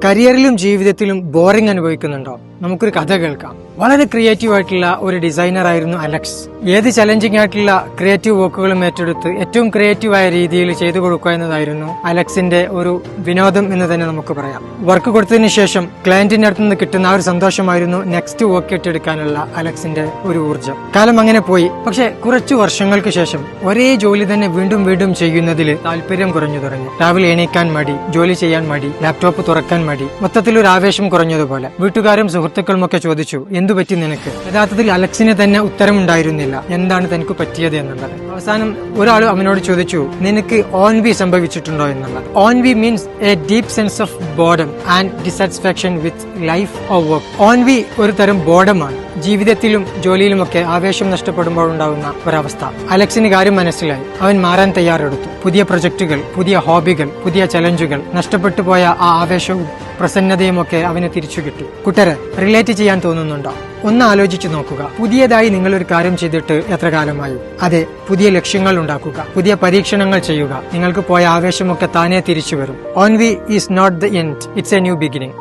കരിയറിലും ജീവിതത്തിലും ബോറിംഗ് അനുഭവിക്കുന്നുണ്ടോ? നമുക്കൊരു കഥ കേൾക്കാം. വളരെ ക്രിയേറ്റീവ് ആയിട്ടുള്ള ഒരു ഡിസൈനർ ആയിരുന്നു അലക്സ്. ഏത് ചലഞ്ചിങ് ആയിട്ടുള്ള ക്രിയേറ്റീവ് വർക്കുകളും ഏറ്റെടുത്ത് ഏറ്റവും ക്രിയേറ്റീവായ രീതിയിൽ ചെയ്തു കൊടുക്കുക എന്നതായിരുന്നു അലക്സിന്റെ ഒരു വിനോദം എന്ന് തന്നെ നമുക്ക് പറയാം. വർക്ക് കൊടുത്തതിന് ശേഷം ക്ലയന്റിന്റെ അടുത്ത് നിന്ന് കിട്ടുന്ന ആ ഒരു സന്തോഷമായിരുന്നു നെക്സ്റ്റ് വർക്ക് ഏറ്റെടുക്കാനുള്ള അലക്സിന്റെ ഒരു ഊർജ്ജം. കാലം അങ്ങനെ പോയി. പക്ഷെ കുറച്ചു വർഷങ്ങൾക്ക് ശേഷം ഒരേ ജോലി തന്നെ വീണ്ടും വീണ്ടും ചെയ്യുന്നതിൽ താല്പര്യം കുറഞ്ഞു തുടങ്ങി. രാവിലെ എണീക്കാൻ മടി, ജോലി ചെയ്യാൻ മടി, ലാപ്ടോപ്പ് തുറക്കാൻ മടി, മൊത്തത്തിലൊരു ആവേശം കുറഞ്ഞതുപോലെ. വീട്ടുകാരും സുഹൃത്തുക്കളും ഒക്കെ ചോദിച്ചു, എന്തു പറ്റി നിനക്ക്? യഥാർത്ഥത്തിൽ അലക്സിന് തന്നെ ഉത്തരമുണ്ടായിരുന്നില്ല എന്താണ് തനിക്ക് പറ്റിയത് എന്നുള്ളത്. അവസാനം ഒരാൾ അവനോട് ചോദിച്ചു, നിനക്ക് ഓൺവി സംഭവിച്ചിട്ടുണ്ടോ എന്നുള്ളത്. Ennui means a deep sense of boredom and dissatisfaction with life or work. Ennui ഒരു തരം ബോർഡമാണ്. ജീവിതത്തിലും ജോലിയിലുമൊക്കെ ആവേശം നഷ്ടപ്പെടുമ്പോൾ ഉണ്ടാകുന്ന ഒരവസ്ഥ. അലക്സിന് കാര്യം മനസ്സിലായി. അവൻ മാറാൻ തയ്യാറെടുത്തു. പുതിയ പ്രൊജക്ടുകൾ, പുതിയ ഹോബികൾ, പുതിയ ചലഞ്ചുകൾ. നഷ്ടപ്പെട്ടു പോയ ആ ആവേശവും പ്രസന്നതയും ഒക്കെ അവന് തിരിച്ചു കിട്ടി. കൂട്ടരെ, റിലേറ്റ് ചെയ്യാൻ തോന്നുന്നുണ്ടോ? ഒന്ന് ആലോചിച്ചു നോക്കുക. പുതിയതായി നിങ്ങൾ ഒരു കാര്യം ചെയ്തിട്ട് എത്ര കാലമായി? അതെ, പുതിയ ലക്ഷ്യങ്ങൾ ഉണ്ടാക്കുക, പുതിയ പരീക്ഷണങ്ങൾ ചെയ്യുക. നിങ്ങൾക്ക് പോയ ആവേശമൊക്കെ താനേ തിരിച്ചു വരും. Ennui is not the end, it's a new beginning.